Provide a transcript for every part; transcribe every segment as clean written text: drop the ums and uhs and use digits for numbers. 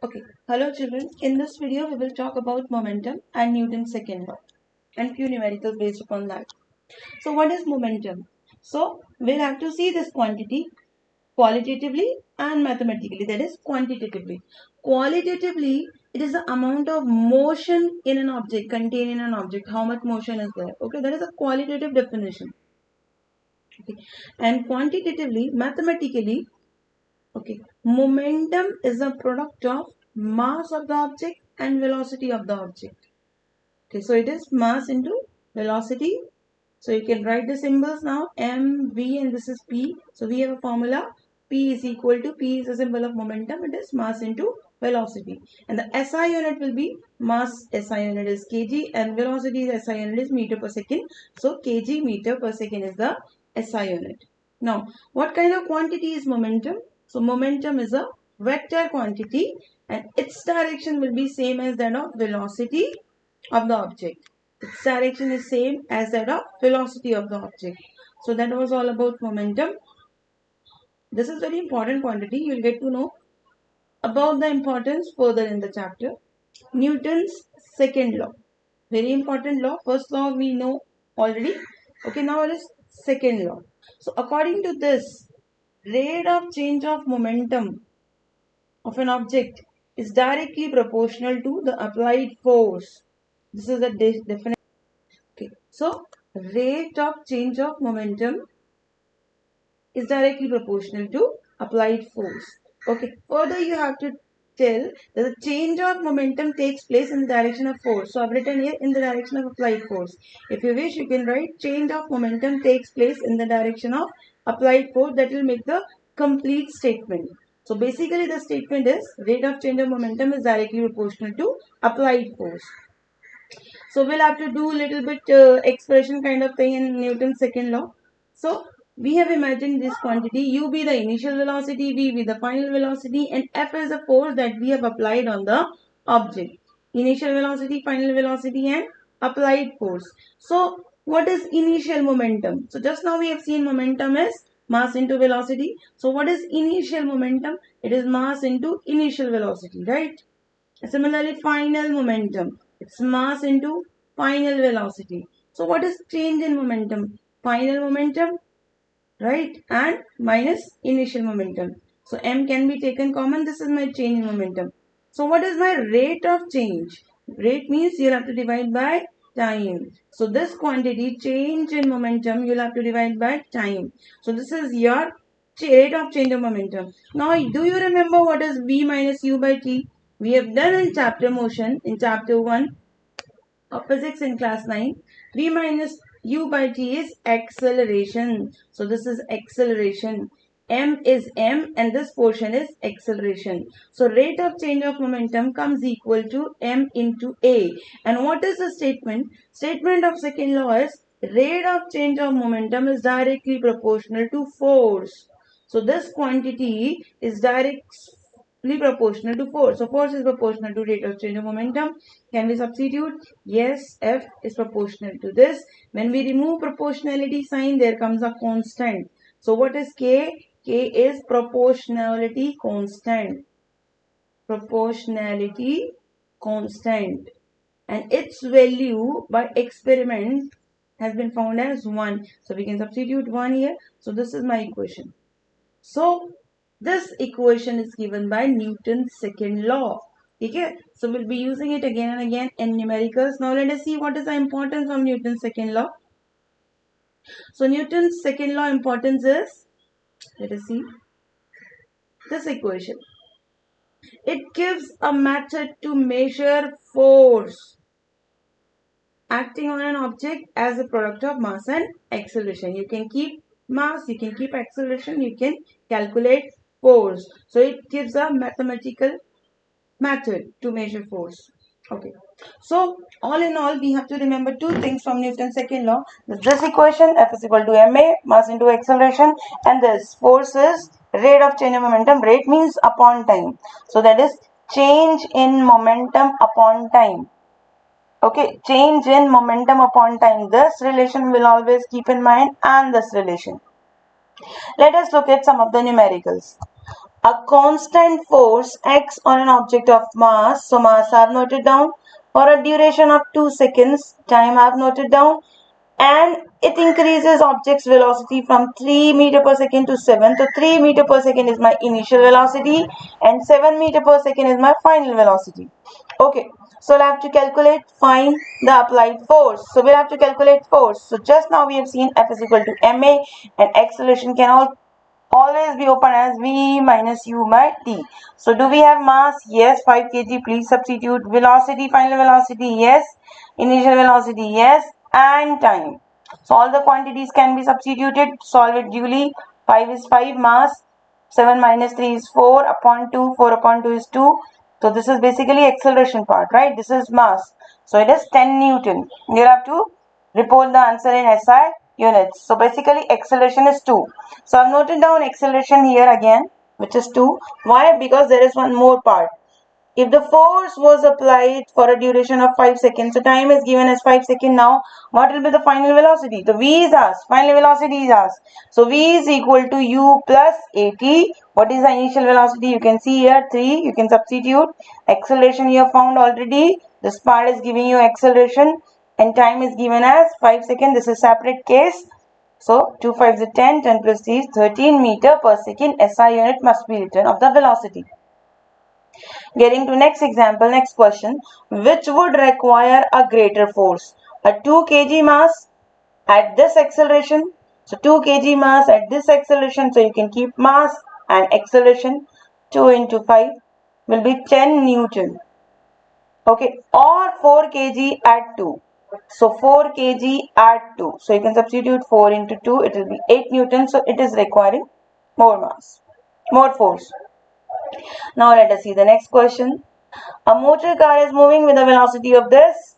Okay, hello children. In this video, we will talk about momentum and Newton's second law and few numericals based upon that. So, what is momentum? So, we'll have to see this quantity qualitatively and mathematically, that is quantitatively. Qualitatively, it is the amount of motion in an object, contained in an object, how much motion is there. Okay, that is a qualitative definition. Okay, and quantitatively, mathematically, okay, momentum is a product of mass of the object and velocity of the object. Okay, so it is mass into velocity. So you can write the symbols now, m, v, and this is p. So we have a formula, p is equal to, p is a symbol of momentum, it is mass into velocity. And the SI unit will be mass, SI unit is kg, and velocity is SI unit is meter per second. So kg meter per second is the SI unit. Now, what kind of quantity is momentum? So momentum is a vector quantity and its direction will be same as that of velocity of the object. Its direction is same as that of velocity of the object. So that was all about momentum. This is very important quantity. You will get to know about the importance further in the chapter. Newton's second law. Very important law. First law we know already. Okay, now it is second law. So according to this, rate of change of momentum of an object is directly proportional to the applied force. This is the definition. Okay, so rate of change of momentum is directly proportional to applied force. Okay, further you have to tell that the change of momentum takes place in the direction of force. So I've written here in the direction of applied force. If you wish, you can write change of momentum takes place in the direction of applied force. That will make the complete statement. So basically the statement is rate of change of momentum is directly proportional to applied force. So we'll have to do a little bit expression kind of thing in Newton's second law. So we have imagined this quantity u be the initial velocity, v be the final velocity, and f is the force that we have applied on the object. Initial velocity, final velocity, and applied force. So what is initial momentum? So just now we have seen momentum is mass into velocity. So what is initial momentum? It is mass into initial velocity, right? Similarly, final momentum. It's mass into final velocity. So what is change in momentum? Final momentum, right? And minus initial momentum. So m can be taken common. This is my change in momentum. So what is my rate of change? Rate means you'll have to divide by time. So this quantity, change in momentum, you'll have to divide by time. So this is your rate of change of momentum. Now, do you remember what is v minus u by t? We have done in chapter motion, in chapter 1 of physics in class 9. V minus u by t is acceleration. So this is acceleration. M is m and this portion is acceleration. So rate of change of momentum comes equal to m into a. And what is the statement? Statement of second law is rate of change of momentum is directly proportional to force. So this quantity is directly proportional to force. So force is proportional to rate of change of momentum. Can we substitute? Yes, F is proportional to this. When we remove proportionality sign, there comes a constant. So what is K? K is proportionality constant. Proportionality constant. And its value by experiment has been found as 1. So we can substitute 1 here. So this is my equation. So this equation is given by Newton's second law. Okay, so we'll be using it again and again in numericals. Now let us see what is the importance of Newton's second law. So Newton's second law importance is, let us see this equation. It gives a method to measure force acting on an object as a product of mass and acceleration. You can keep mass, you can keep acceleration, you can calculate force. So it gives a mathematical method to measure force. Okay. So all in all, we have to remember two things from Newton's second law. This equation, F is equal to ma, mass into acceleration, and this force is rate of change of momentum. Rate means upon time. So that is change in momentum upon time. Okay, change in momentum upon time. This relation will always keep in mind, and this relation. Let us look at some of the numericals. a constant force x on an object of mass. So mass I have noted down. For a duration of 2 seconds, time I have noted down. And it increases object's velocity from 3 meter per second to 7. So 3 meter per second is my initial velocity and 7 meter per second is my final velocity. Okay, so we'll have to calculate, find the applied force. So we'll have to calculate force. So just now we have seen F is equal to ma, and acceleration can always be open as v minus u by t. So do we have mass? Yes, 5 kg. Please substitute. Velocity, final velocity, yes. Initial velocity, yes. And time. So all the quantities can be substituted. Solve it duly. 5 is 5 mass. 7 minus 3 is 4 upon 2. 4 upon 2 is 2. So this is basically acceleration part, right? This is mass. So it is 10 Newton. You have to report the answer in SI units. So basically acceleration is 2. So I've noted down acceleration here again, which is 2. Why? Because there is one more part. If the force was applied for a duration of 5 seconds, so time is given as 5 seconds now, what will be the final velocity? The V is asked, final velocity is asked. So V is equal to U plus AT. What is the initial velocity? You can see here 3, you can substitute. Acceleration you have found already. This part is giving you acceleration and time is given as 5 seconds. This is separate case. So 2 5 is 10, 10 plus 3 is 13 meter per second. SI unit must be written of the velocity. Getting to next example, next question. Which would require a greater force? A 2 kg mass at this acceleration. So 2 kg mass at this acceleration. So you can keep mass and acceleration. 2 into 5 will be 10 Newton. Okay. Or 4 kg at 2. So 4 kg at 2. So you can substitute 4 into 2. It will be 8 Newton. So it is requiring more mass, more force. Now let us see the next question. A motor car is moving with a velocity of this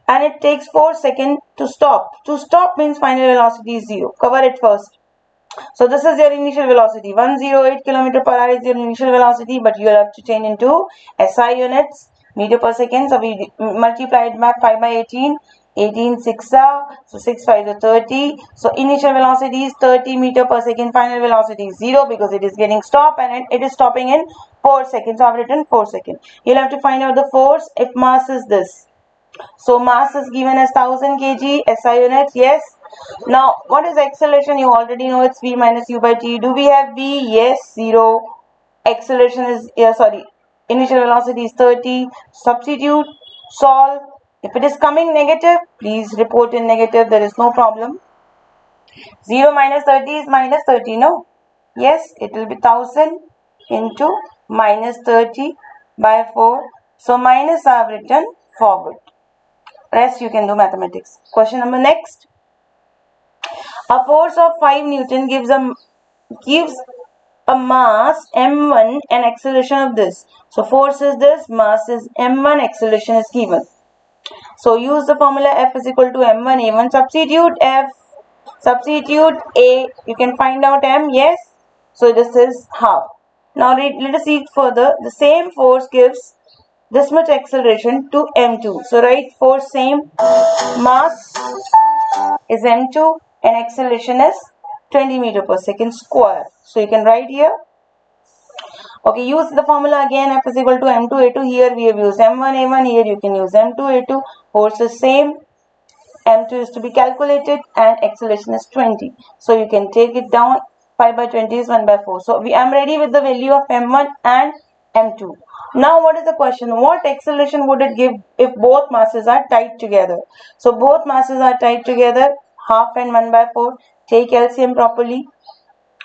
and it takes 4 seconds to stop. To stop means final velocity is 0. Cover it first. So this is your initial velocity. 108 km per hour is your initial velocity, but you will have to change into SI units, meter per second. So we multiply it by 5 by 18. 18 6 so 6 5 is 30. So initial velocity is 30 meter per second. Final velocity is 0 because it is getting stopped and it is stopping in 4 seconds. So I have written 4 seconds. You'll have to find out the force if mass is this. So mass is given as 1000 kg. SI units, yes. Now what is acceleration? You already know it's v minus u by t. Do we have v? Yes, 0. Acceleration is, initial velocity is 30. Substitute, solve. If it is coming negative, please report in negative. There is no problem. 0 minus 30 is minus 30, no? Yes, it will be 1000 into minus 30 by 4. So minus I have written forward. Rest you can do mathematics. Question number next. A force of 5 Newton gives a mass m1 and acceleration of this. So force is this, mass is m1, acceleration is given. So use the formula F is equal to m1 a1. Substitute F, substitute A. You can find out m, yes. So this is half. Now let us see it further. The same force gives this much acceleration to m2. So write force same, mass is m2 and acceleration is 20 meter per second square. So you can write here. Okay, use the formula again. F is equal to m2 a2. Here we have used m1 a1. Here you can use m2 a2. Force is same. m2 is to be calculated and acceleration is 20. So you can take it down. 5 by 20 is 1 by 4. So I am ready with the value of m1 and m2. Now what is the question? What acceleration would it give if both masses are tied together? So both masses are tied together. Half and 1 by 4. Take LCM properly.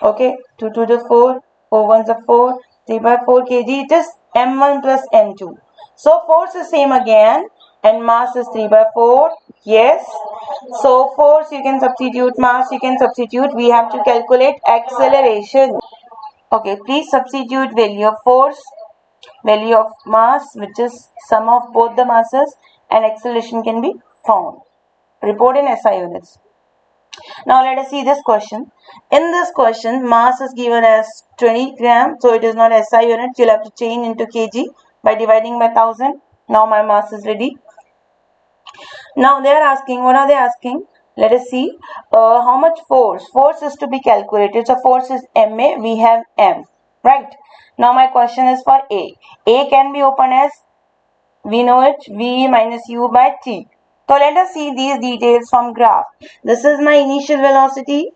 Okay, 2 to the 4. 4 ones are 4. 3 by 4 kg. It is m1 plus m2. So force is same again and mass is 3 by 4. Yes. So force you can substitute, mass you can substitute. We have to calculate acceleration. Okay, please substitute value of force, value of mass, which is sum of both the masses, and acceleration can be found. Report in SI units. Now let us see this question. In this question, mass is given as 20 gram, so it is not SI units. You'll have to change into kg by dividing by 1000. Now my mass is ready. Now they are asking, what are they asking? Let us see how much force. Force is to be calculated. So force is MA, we have M. right? Now my question is for A. A can be opened as, we know it, V minus U by T. So let us see these details from graph. This is my initial velocity,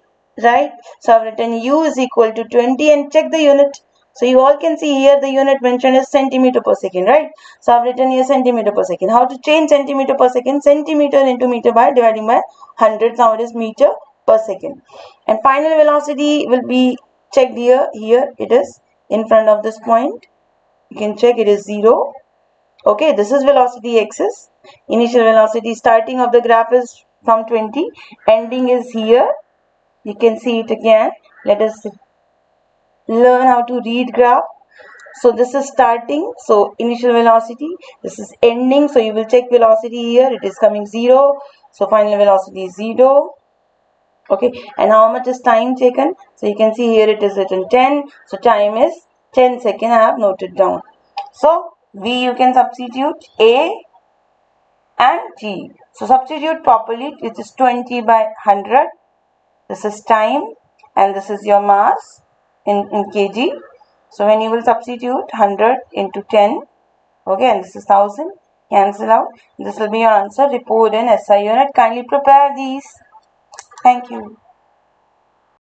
right? So I've written U is equal to 20 and check the unit. So you all can see here the unit mentioned is centimeter per second, right? So I've written here centimeter per second. How to change centimeter per second? Centimeter into meter by dividing by 100. Now it is meter per second. And final velocity will be checked here. Here it is in front of this point. You can check it is 0. Okay, this is velocity axis. Initial velocity starting of the graph is from 20. Ending is here. You can see it again. Let us learn how to read graph. So this is starting. So initial velocity. This is ending. So you will check velocity here. It is coming 0. So final velocity is 0. Okay, and how much is time taken? So you can see here it is written 10. So time is 10 seconds. I have noted down. So V you can substitute A and G. So substitute properly. It is 20 by 100. This is time and this is your mass in kg. So when you will substitute 100 into 10, okay, and this is 1000, cancel out. This will be your answer. Report in SI unit. Kindly prepare these. Thank you.